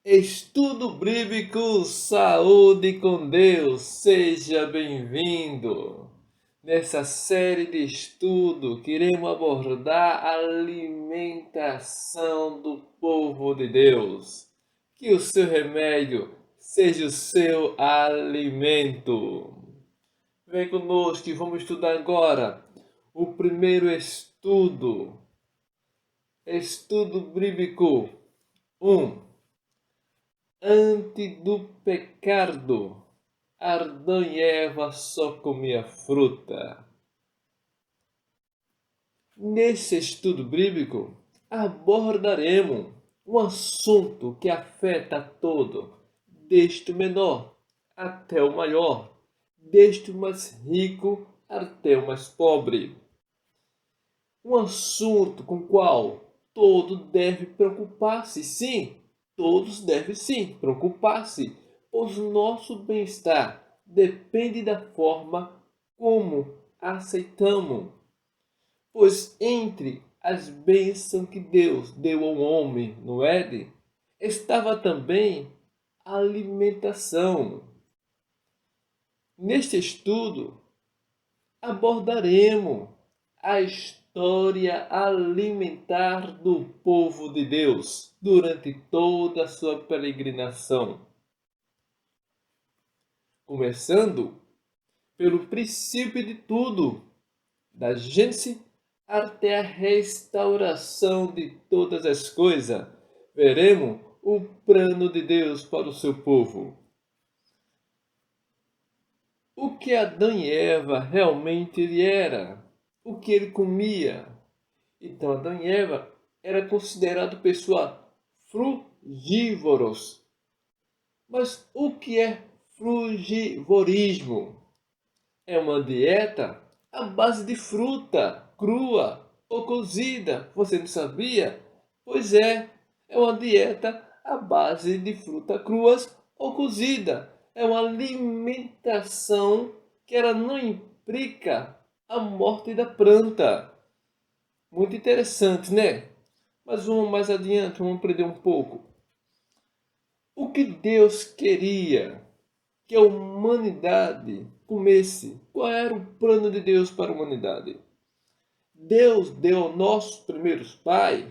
Estudo Bíblico Saúde com Deus, seja bem-vindo! Nessa série de estudo, queremos abordar a alimentação do povo de Deus. Que o seu remédio seja o seu alimento. Vem conosco e vamos estudar agora o primeiro estudo. Estudo Bíblico 1. Antes do pecado, Adão e Eva só comiam fruta. Nesse estudo bíblico, abordaremos um assunto que afeta a todo, desde o menor até o maior, desde o mais rico até o mais pobre. Um assunto com o qual todo deve preocupar-se, sim. Todos devem sim preocupar-se, pois o nosso bem-estar depende da forma como aceitamos. Pois entre as bênçãos que Deus deu ao homem no Éden, estava também a alimentação. Neste estudo, abordaremos a história alimentar do povo de Deus durante toda a sua peregrinação. Começando pelo princípio de tudo, da Gênesis até a restauração de todas as coisas, veremos o plano de Deus para o seu povo. O que Adão e Eva realmente ele era, o que ele comia. Então Adão e Eva era considerado pessoas frugívoros. Mas o que é frugivorismo? É uma dieta à base de fruta crua ou cozida. Você não sabia? Pois é uma dieta à base de fruta cruas ou cozida. É uma alimentação que ela não implica a morte da planta. Muito interessante, né? Mas vamos mais adiante, vamos aprender um pouco. O que Deus queria que a humanidade comesse? Qual era o plano de Deus para a humanidade? Deus deu aos nossos primeiros pais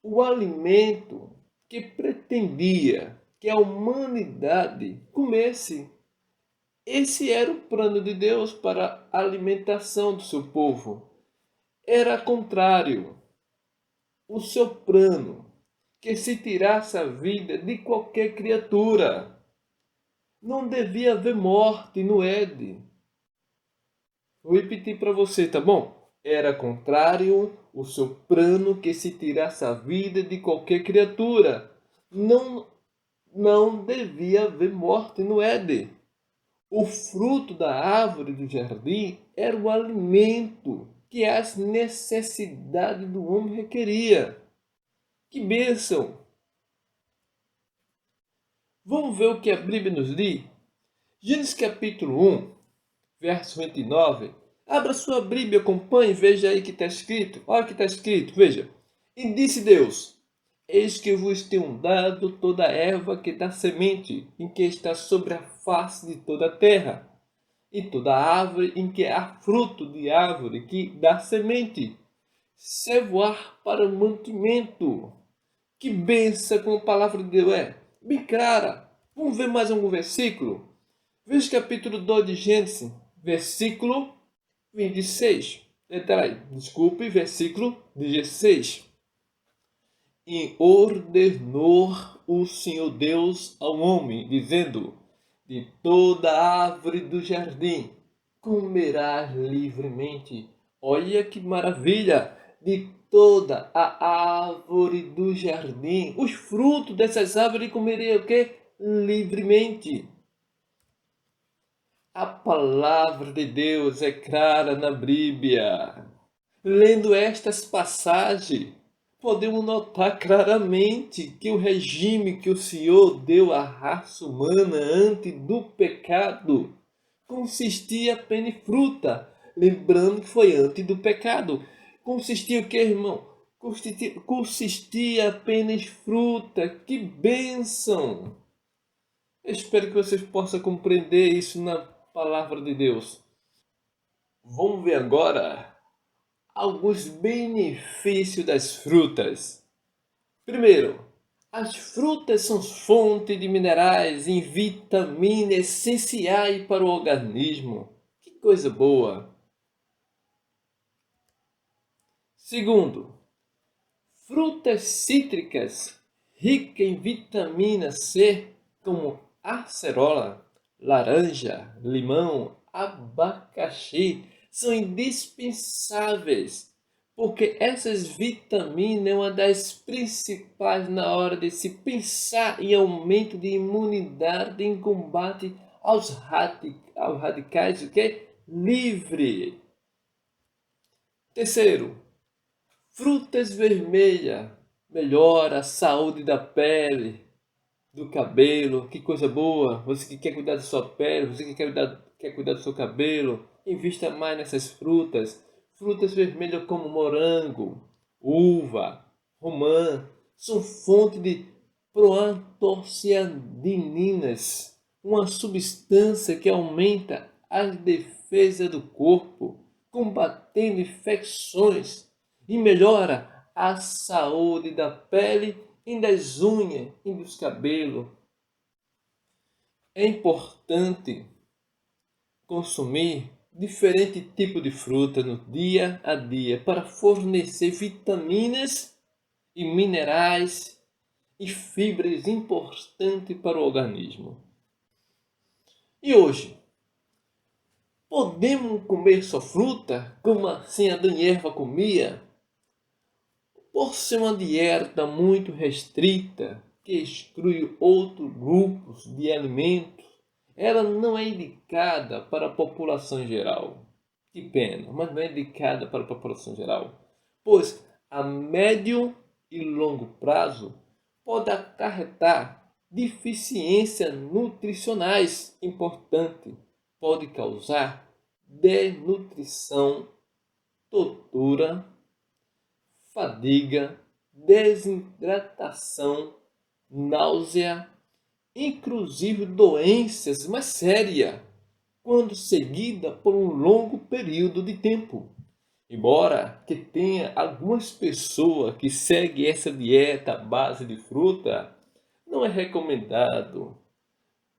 o alimento que pretendia que a humanidade comesse. Esse era o plano de Deus para a alimentação do seu povo. Era contrário. O seu plano que se tirasse a vida de qualquer criatura. Não devia haver morte no Éden. Vou repetir para você, tá bom? Era contrário o seu plano que se tirasse a vida de qualquer criatura. Não devia haver morte no Éden. O fruto da árvore do jardim era o alimento que as necessidades do homem requeria. Que bênção! Vamos ver o que a Bíblia nos diz? Gênesis capítulo 1, verso 29. Abra sua Bíblia, acompanhe, veja aí o que está escrito. Olha o que está escrito, veja. E disse Deus: Eis que vos tenho dado toda a erva que dá semente, em que está sobre a face de toda a terra, e toda árvore em que há fruto de árvore que dá semente, se voar para o mantimento. Que benção com a palavra de Deus é! Bem clara. Vamos ver mais um versículo? Veja o capítulo 2 de Gênesis, versículo 26. Desculpe, versículo 16. E ordenou o Senhor Deus ao homem, dizendo: De toda árvore do jardim comerás livremente. Olha que maravilha! De toda a árvore do jardim, os frutos dessas árvores comeria o quê? Livremente. A palavra de Deus é clara na Bíblia. Lendo estas passagens, podemos notar claramente que o regime que o Senhor deu à raça humana antes do pecado consistia apenas em fruta. Lembrando que foi antes do pecado. Consistia o que, irmão? consistia apenas fruta. Que bênção! Eu espero que vocês possam compreender isso na palavra de Deus. Vamos ver agora alguns benefícios das frutas. Primeiro, as frutas são fonte de minerais e vitaminas essenciais para o organismo. Que coisa boa! Segundo, frutas cítricas ricas em vitamina C, como acerola, laranja, limão, abacaxi, são indispensáveis, porque essas vitaminas é uma das principais na hora de se pensar em aumento de imunidade em combate aos radicais livre. Terceiro, frutas vermelhas melhora a saúde da pele, do cabelo. Que coisa boa! Você que quer cuidar da sua pele, você que quer cuidar do seu cabelo, invista mais nessas frutas. Frutas vermelhas como morango, uva, romã, são fonte de proantocianinas, uma substância que aumenta a defesa do corpo, combatendo infecções e melhora a saúde da pele e das unhas e dos cabelos. É importante consumir diferentes tipos de fruta no dia a dia para fornecer vitaminas e minerais e fibras importantes para o organismo. E hoje, podemos comer só fruta, como assim Adão e Eva comia? Por ser uma dieta muito restrita, que exclui outros grupos de alimentos, ela não é indicada para a população geral. Que pena, mas não é indicada para a população geral, pois a médio e longo prazo pode acarretar deficiências nutricionais importantes, pode causar desnutrição, tortura, fadiga, desidratação, náusea, inclusive doenças mais sérias, quando seguida por um longo período de tempo. Embora que tenha algumas pessoas que seguem essa dieta à base de fruta, não é recomendado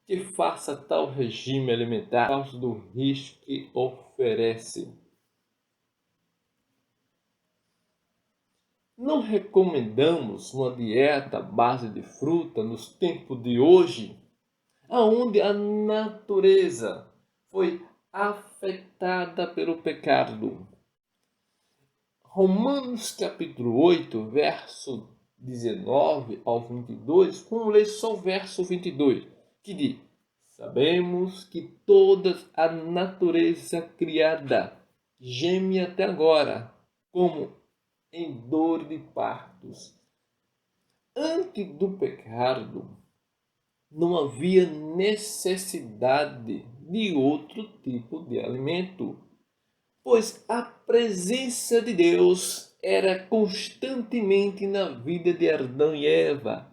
que faça tal regime alimentar por causa do risco que oferece. Não recomendamos uma dieta à base de fruta nos tempos de hoje, onde a natureza foi afetada pelo pecado. Romanos capítulo 8, verso 19 ao 22, vamos ler só o verso 22, que diz: sabemos que toda a natureza criada geme até agora, como em dor de partos. Antes do pecado, não havia necessidade de outro tipo de alimento, pois a presença de Deus era constantemente na vida de Adão e Eva.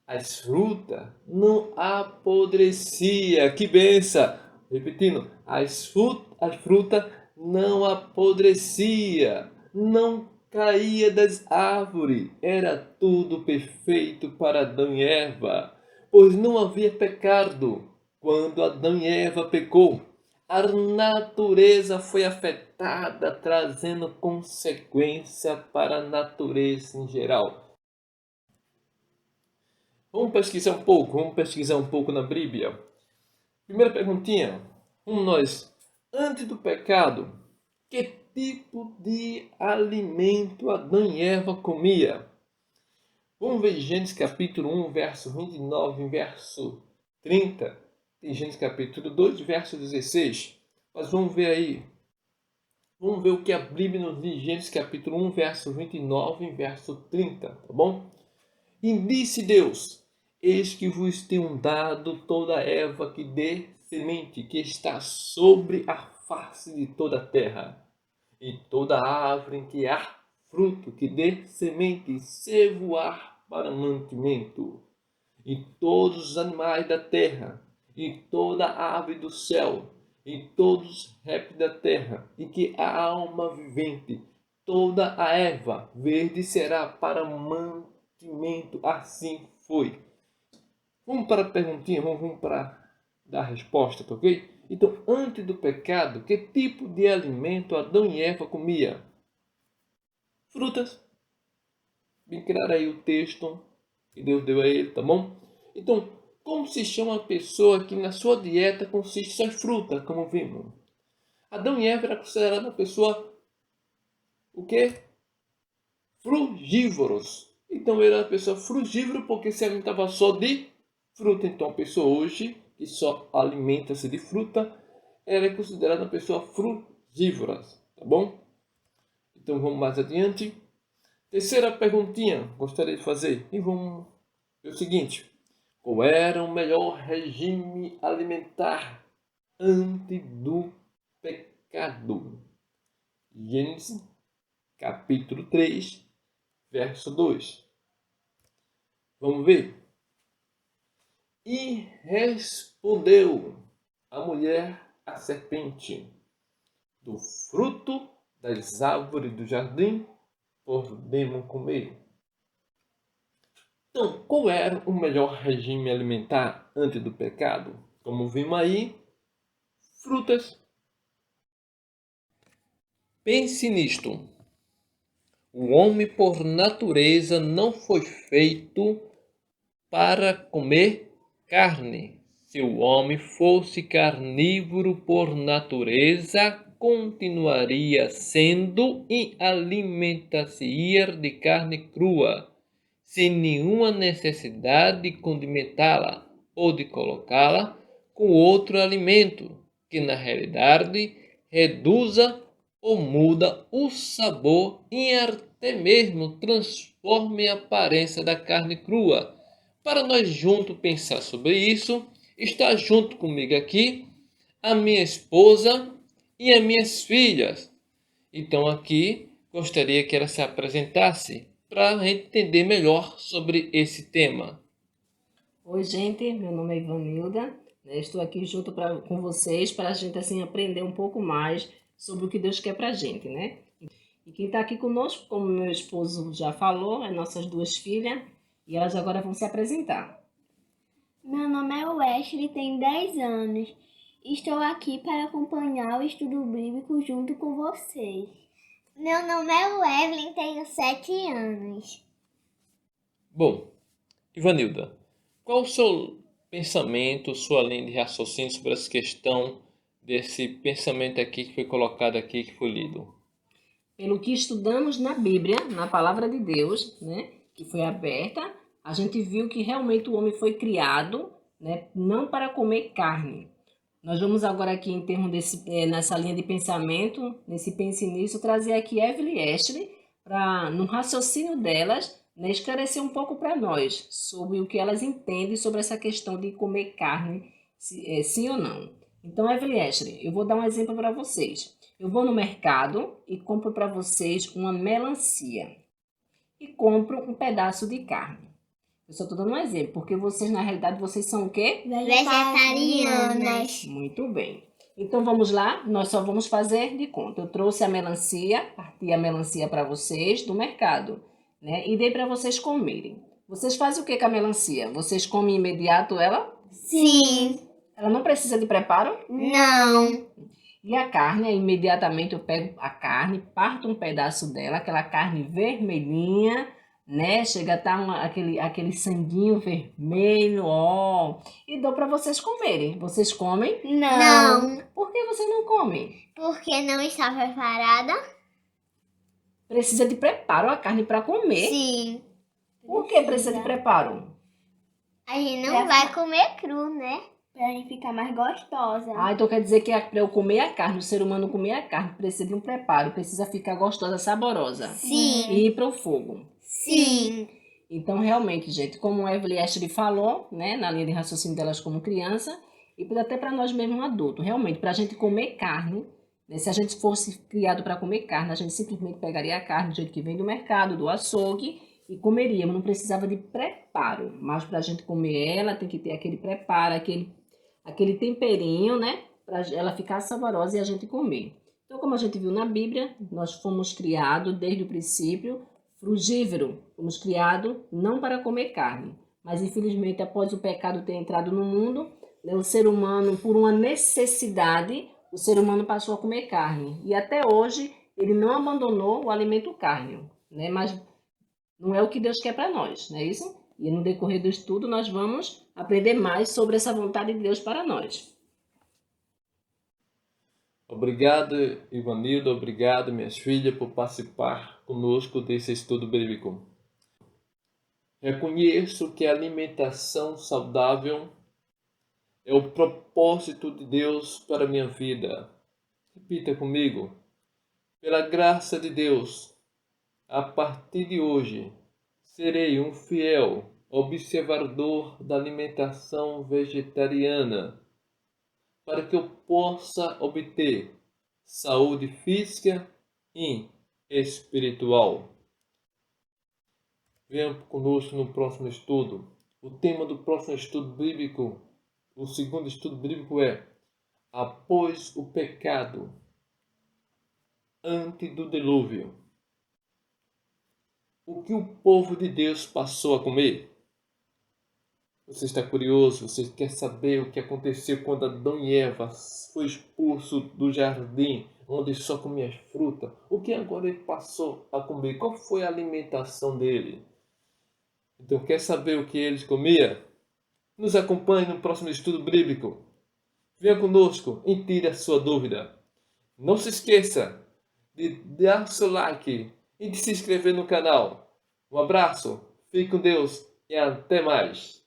As frutas não apodreciam. Que benção! Repetindo, as frutas não apodrecia, não caía das árvores. Era tudo perfeito para Adão e Eva, pois não havia pecado. Quando Adão e Eva pecou, a natureza foi afetada, trazendo consequência para a natureza em geral. Vamos pesquisar um pouco na Bíblia. Primeira perguntinha, nós, antes do pecado, que tipo de alimento Adão e Eva comia? Vamos ver Gênesis capítulo 1, verso 29 e verso 30. Tem Gênesis capítulo 2, verso 16. Mas vamos ver aí. Vamos ver o que a Bíblia nos diz, Gênesis capítulo 1, verso 29 e verso 30, tá bom? E disse Deus: eis que vos tenho dado toda erva que dê semente, que está sobre a face de toda a terra, e toda árvore em que há fruto que dê semente, se voar para mantimento. E todos os animais da terra, e toda a ave do céu, e todos os répteis da terra, e que a alma vivente, toda a erva verde será para mantimento. Assim foi. Vamos para a perguntinha, vamos para dar a resposta, tá ok? Então, antes do pecado, que tipo de alimento Adão e Eva comiam? Frutas. Bem claro aí o texto que Deus deu a ele, tá bom? Então, como se chama a pessoa que na sua dieta consiste só em fruta, como vimos? Adão e Eva era considerada uma pessoa, o quê? Frugívoros. Então, ele era uma pessoa frugívora porque se alimentava só de fruta. Então, a pessoa hoje que só alimenta-se de fruta, ela é considerada uma pessoa frugívora, tá bom? Então, vamos mais adiante. Terceira perguntinha, gostaria de fazer. E vamos ver o seguinte. Qual era o melhor regime alimentar antes do pecado? Gênesis, capítulo 3, verso 2. Vamos ver. E respondeu a mulher à serpente: do fruto das árvores do jardim podemos comer. Então, qual era o melhor regime alimentar antes do pecado? Como vimos aí, frutas. Pense nisto. O homem, por natureza, não foi feito para comer carne. Se o homem fosse carnívoro por natureza, continuaria sendo e alimentaria de carne crua, sem nenhuma necessidade de condimentá-la ou de colocá-la com outro alimento, que na realidade reduza ou muda o sabor e até mesmo transforme a aparência da carne crua. Para nós juntos pensar sobre isso, está junto comigo aqui a minha esposa e as minhas filhas. Então aqui gostaria que ela se apresentasse para a gente entender melhor sobre esse tema. Oi, gente, meu nome é Ivanilda, né? Estou aqui junto com vocês para a gente assim aprender um pouco mais sobre o que Deus quer para a gente, né? E quem está aqui conosco, como meu esposo já falou, é nossas duas filhas e elas agora vão se apresentar. Meu nome é Wesley, tenho 10 anos. Estou aqui para acompanhar o estudo bíblico junto com vocês. Meu nome é Evelyn, tenho 7 anos. Bom, Ivanilda, qual o seu pensamento, sua linha de raciocínio sobre essa questão desse pensamento aqui que foi colocado aqui, que foi lido? Pelo que estudamos na Bíblia, na Palavra de Deus, né, que foi aberta, a gente viu que realmente o homem foi criado, né, não para comer carne. Nós vamos agora aqui, em termos nessa linha de pensamento, nesse pense nisso, trazer aqui Evelyn e Ashley, para, no raciocínio delas, né, esclarecer um pouco para nós sobre o que elas entendem sobre essa questão de comer carne, sim ou não. Então, Evelyn e Ashley, eu vou dar um exemplo para vocês. Eu vou no mercado e compro para vocês uma melancia e compro um pedaço de carne. Eu só estou dando um exemplo, porque vocês, na realidade, vocês são o quê? Vegetarianas. Muito bem. Então, vamos lá. Nós só vamos fazer de conta. Eu trouxe a melancia, parti a melancia para vocês do mercado, né? E dei para vocês comerem. Vocês fazem o que com a melancia? Vocês comem imediato ela? Sim. Ela não precisa de preparo? Não. E a carne, imediatamente eu pego a carne, parto um pedaço dela, aquela carne vermelhinha, né? Chega a estar aquele sanguinho vermelho, ó. E dou para vocês comerem. Vocês comem? Não. Por que vocês não comem? Porque não está preparada? Precisa de preparo a carne para comer. Sim. Por que precisa de preparo? A gente não vai comer cru, né? Pra gente ficar mais gostosa. Ah, então quer dizer que para eu comer a carne, o ser humano comer a carne, precisa de um preparo, precisa ficar gostosa, saborosa. Sim. E ir para o fogo. Sim. Então, realmente, gente, como a Evelyn Ashley falou, né, na linha de raciocínio delas como criança, e até para nós mesmos adultos, realmente, para a gente comer carne, né? Se a gente fosse criado para comer carne, a gente simplesmente pegaria a carne do jeito que vem do mercado, do açougue, e comeríamos. Não precisava de preparo, mas para a gente comer ela tem que ter aquele preparo, aquele temperinho, né? Para ela ficar saborosa e a gente comer. Então, como a gente viu na Bíblia, nós fomos criados desde o princípio frugívoro, fomos criados não para comer carne, mas infelizmente após o pecado ter entrado no mundo, né, o ser humano, por uma necessidade, o ser humano passou a comer carne. E até hoje ele não abandonou o alimento carne, né? Mas não é o que Deus quer para nós, não é isso? E no decorrer do estudo nós vamos aprender mais sobre essa vontade de Deus para nós. Obrigado, Ivanildo, obrigado, minhas filhas, por participar conosco desse estudo bíblico. Reconheço que a alimentação saudável é o propósito de Deus para a minha vida. Repita comigo. Pela graça de Deus, a partir de hoje, serei um fiel observador da alimentação vegetariana, para que eu possa obter saúde física e espiritual. Venha conosco no próximo estudo. O tema do próximo estudo bíblico, o segundo estudo bíblico é Após o pecado, antes do dilúvio. O que o povo de Deus passou a comer? Você está curioso? Você quer saber o que aconteceu quando Adão e Eva foi expulso do jardim, onde só comia fruta? O que agora ele passou a comer? Qual foi a alimentação dele? Então, quer saber o que eles comiam? Nos acompanhe no próximo estudo bíblico. Venha conosco e tire a sua dúvida. Não se esqueça de dar seu like e de se inscrever no canal. Um abraço, fique com Deus e até mais.